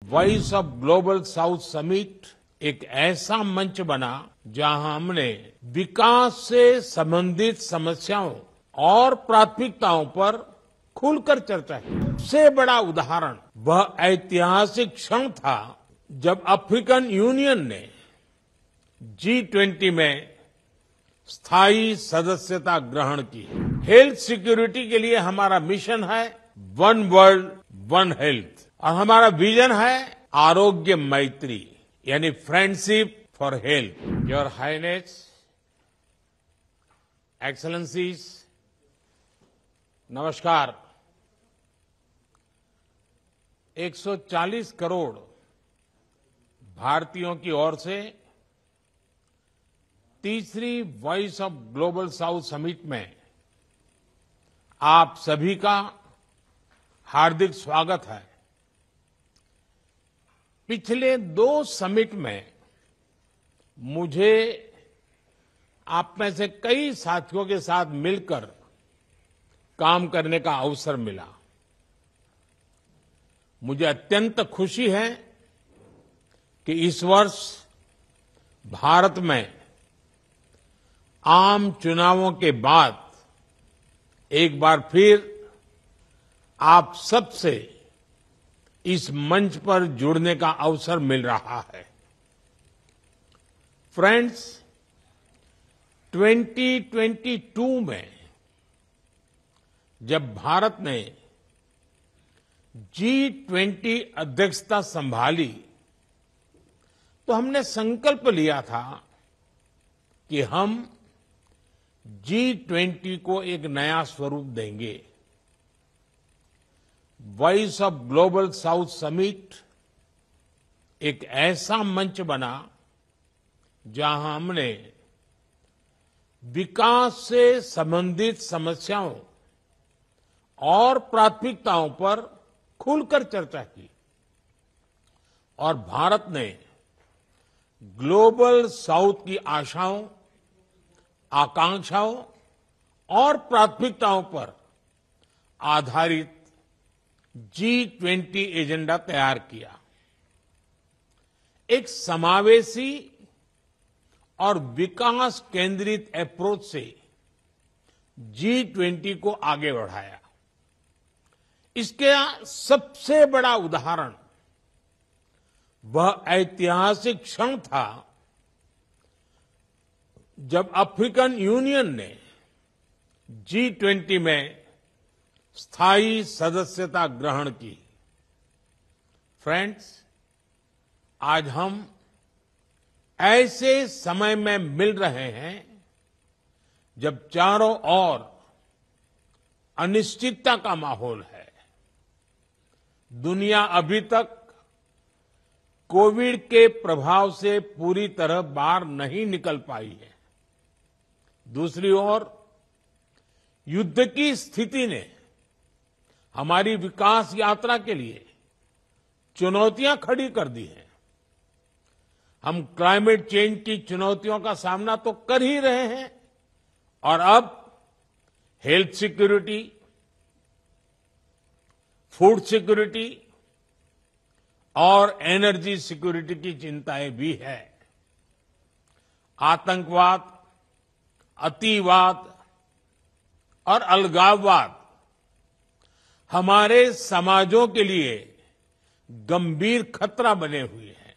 Voice of global south summit एक ऐसा मंच बना जहां हमने विकास से संबंधित समस्याओं और प्राथमिकताओं पर खुलकर चर्चा की। सबसे बड़ा उदाहरण वह ऐतिहासिक क्षण था जब अफ्रीकन यूनियन ने G20 में स्थायी सदस्यता ग्रहण की। हेल्थ सिक्योरिटी के लिए हमारा मिशन है वन वर्ल्ड वन हेल्थ और हमारा विजन है आरोग्य मैत्री यानी friendship for health. Your highness, excellencies, नमस्कार। 140 करोड़ भारतीयों की ओर से तीसरी voice of global south summit में आप सभी का हार्दिक स्वागत है। पिछले 2 समिट में मुझे आप में से कई साथियों के साथ मिलकर काम करने का अवसर मिला। मुझे अत्यंत खुशी है कि इस वर्ष भारत में आम चुनावों के बाद एक बार फिर आप सबसे इस मंच पर जुड़ने का अवसर मिल रहा है। फ्रेंड्स, 2022 में जब भारत ने G20 अध्यक्षता संभाली तो हमने संकल्प लिया था कि हम G20 को एक नया स्वरूप देंगे। Voice of global south summit एक ऐसा मंच बना जहां हमने विकास से संबंधित समस्याओं और प्राथमिकताओं पर खुलकर चर्चा की और भारत ने ग्लोबल साउथ की आशाओं, आकांक्षाओं और प्राथमिकताओं पर आधारित G20 एजेंडा तैयार किया। एक समावेशी और विकास केंद्रित अप्रोच से G20 को आगे बढ़ाया। इसका सबसे बड़ा उदाहरण वह ऐतिहासिक क्षण था जब अफ्रीकन यूनियन ने G20 में स्थायी सदस्यता ग्रहण की। फ्रेंड्स, आज हम ऐसे समय में मिल रहे हैं जब चारों ओर अनिश्चितता का माहौल है। दुनिया अभी तक कोविड के प्रभाव से पूरी तरह बाहर नहीं निकल पाई है। दूसरी ओर युद्ध की स्थिति ने हमारी विकास यात्रा के लिए चुनौतियां खड़ी कर दी हैं। हम क्लाइमेट चेंज की चुनौतियों का सामना तो कर ही रहे हैं और अब हेल्थ सिक्योरिटी, फूड सिक्योरिटी और एनर्जी सिक्योरिटी की चिंताएं भी है। आतंकवाद, अतिवाद और अलगाववाद हमारे समाजों के लिए गंभीर खतरा बने हुए हैं।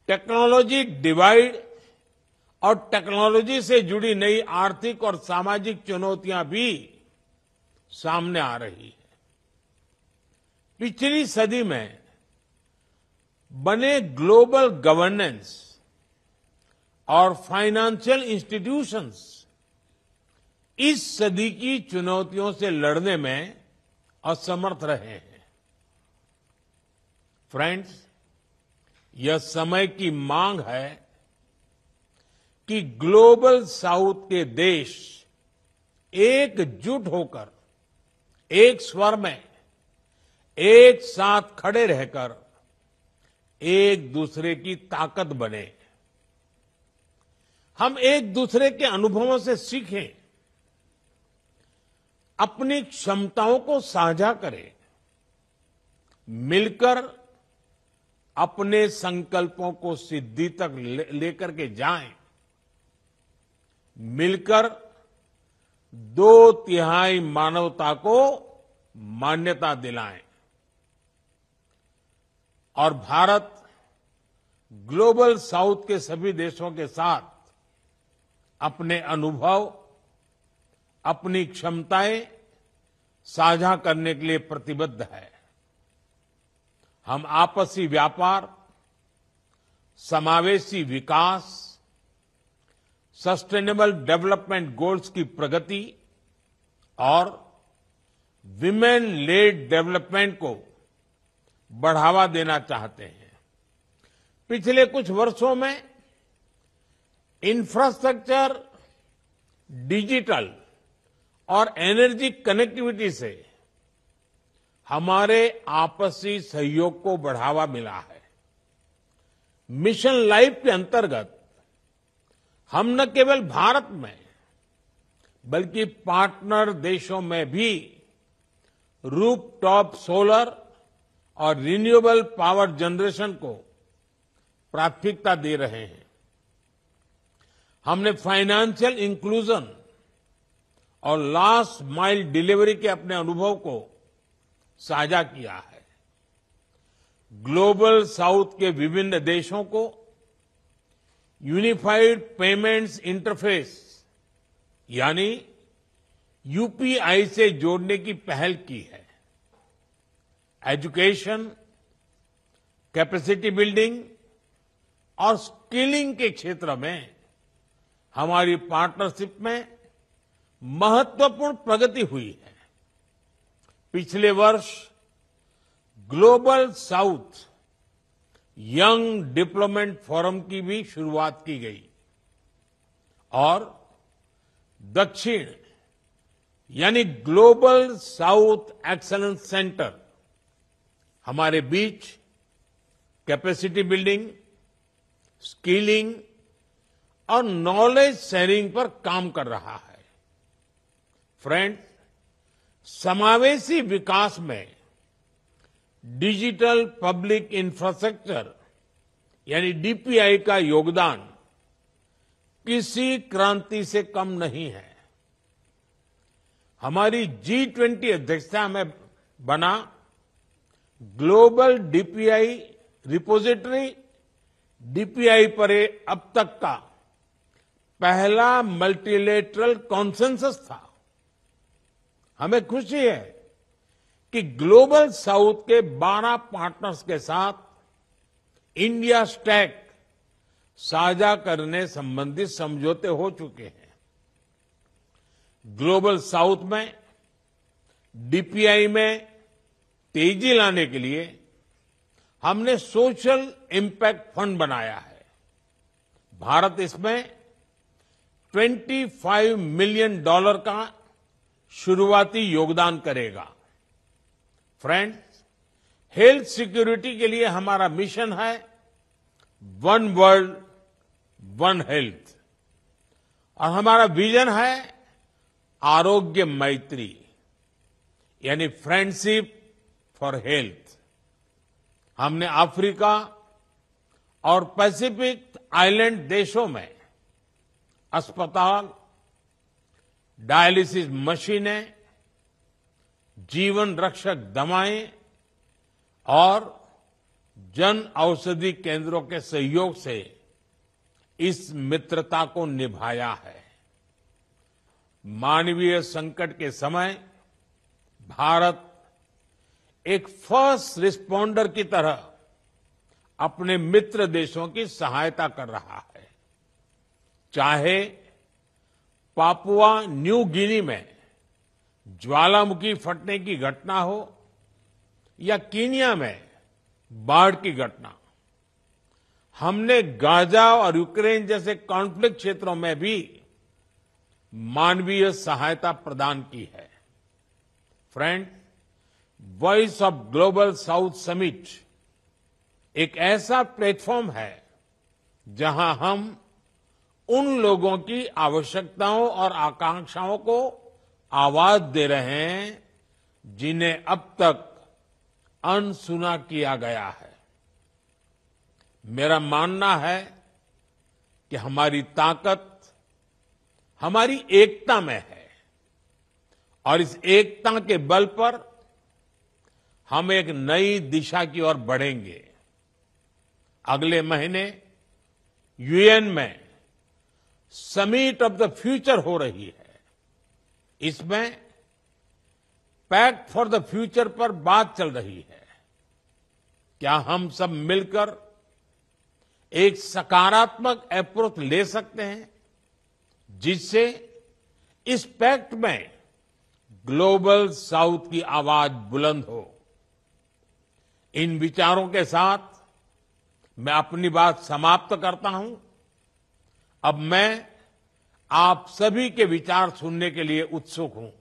टेक्नोलॉजी डिवाइड और टेक्नोलॉजी से जुड़ी नई आर्थिक और सामाजिक चुनौतियां भी सामने आ रही है। पिछली सदी में बने ग्लोबल गवर्नेंस और फाइनेंशियल इंस्टीट्यूशंस इस सदी की चुनौतियों से लड़ने में असमर्थ रहे हैं। फ्रेंड्स, यह समय की मांग है कि ग्लोबल साउथ के देश एकजुट होकर एक स्वर में एक साथ खड़े रहकर एक दूसरे की ताकत बने। हम एक दूसरे के अनुभवों से सीखें, अपनी क्षमताओं को साझा करें, मिलकर अपने संकल्पों को सिद्धि तक लेकर के जाएं, मिलकर 2/3 मानवता को मान्यता दिलाएं और भारत ग्लोबल साउथ के सभी देशों के साथ अपने अनुभव, अपनी क्षमताएं साझा करने के लिए प्रतिबद्ध है। हम आपसी व्यापार, समावेशी विकास, सस्टेनेबल डेवलपमेंट गोल्स की प्रगति और विमेन लेड डेवलपमेंट को बढ़ावा देना चाहते हैं। पिछले कुछ वर्षों में इंफ्रास्ट्रक्चर, डिजिटल और एनर्जी कनेक्टिविटी से हमारे आपसी सहयोग को बढ़ावा मिला है। मिशन लाइफ के अंतर्गत हम न केवल भारत में बल्कि पार्टनर देशों में भी रूफटॉप सोलर और रिन्यूएबल पावर जनरेशन को प्राथमिकता दे रहे हैं। हमने फाइनेंशियल इंक्लूजन और लास्ट माइल डिलीवरी के अपने अनुभव को साझा किया है। ग्लोबल साउथ के विभिन्न देशों को यूनिफाइड पेमेंट्स इंटरफेस यानी यूपीआई से जोड़ने की पहल की है। एजुकेशन, कैपेसिटी बिल्डिंग और स्किलिंग के क्षेत्र में हमारी पार्टनरशिप में महत्वपूर्ण प्रगति हुई है। पिछले वर्ष global south young development forum की भी शुरुआत की गई और दक्षिण यानी ग्लोबल साउथ एक्सीलेंस सेंटर हमारे बीच कैपेसिटी बिल्डिंग, स्किलिंग और नॉलेज शेयरिंग पर काम कर रहा है। फ्रेंड्स, समावेशी विकास में डिजिटल पब्लिक इंफ्रास्ट्रक्चर यानी डीपीआई का योगदान किसी क्रांति से कम नहीं है। हमारी G20 अध्यक्षता में बना ग्लोबल डीपीआई रिपोजिटरी डीपीआई पर अब तक का पहला मल्टीलेटरल कॉन्सेंसस था। हमें खुशी है कि ग्लोबल साउथ के 12 पार्टनर्स के साथ इंडिया स्टैक साझा करने संबंधित समझौते हो चुके हैं। ग्लोबल साउथ में डीपीआई में तेजी लाने के लिए हमने सोशल इम्पैक्ट फंड बनाया है। भारत इसमें $25 मिलियन का शुरुआती योगदान करेगा। फ्रेंड्स, हेल्थ सिक्योरिटी के लिए हमारा मिशन है वन वर्ल्ड वन हेल्थ और हमारा विजन है आरोग्य मैत्री यानी फ्रेंडशिप फॉर हेल्थ। हमने अफ्रीका और पैसिफिक आइलैंड देशों में अस्पताल, डायलिसिस मशीनें, जीवन रक्षक दवाएं और जन औषधि केंद्रों के सहयोग से इस मित्रता को निभाया है। मानवीय संकट के समय भारत एक फर्स्ट रिस्पॉन्डर की तरह अपने मित्र देशों की सहायता कर रहा है। चाहे पापुआ न्यू गिनी में ज्वालामुखी फटने की घटना हो या कीनिया में बाढ़ की घटना, हमने गाजा और यूक्रेन जैसे कॉन्फ्लिक्ट क्षेत्रों में भी मानवीय सहायता प्रदान की है। Friend, voice of global south summit एक ऐसा प्लेटफॉर्म है जहां हम उन लोगों की आवश्यकताओं और आकांक्षाओं को आवाज दे रहे हैं जिन्हें अब तक अनसुना किया गया है। मेरा मानना है कि हमारी ताकत हमारी एकता में है और इस एकता के बल पर हम एक नई दिशा की ओर बढ़ेंगे। अगले महीने यूएन में समिट ऑफ द फ्यूचर हो रही है। इसमें पैक्ट फॉर द फ्यूचर पर बात चल रही है। क्या हम सब मिलकर एक सकारात्मक अप्रोच ले सकते हैं जिससे इस पैक्ट में ग्लोबल साउथ की आवाज बुलंद हो? इन विचारों के साथ मैं अपनी बात समाप्त करता हूं। अब मैं आप सभी के विचार सुनने के लिए उत्सुक हूं।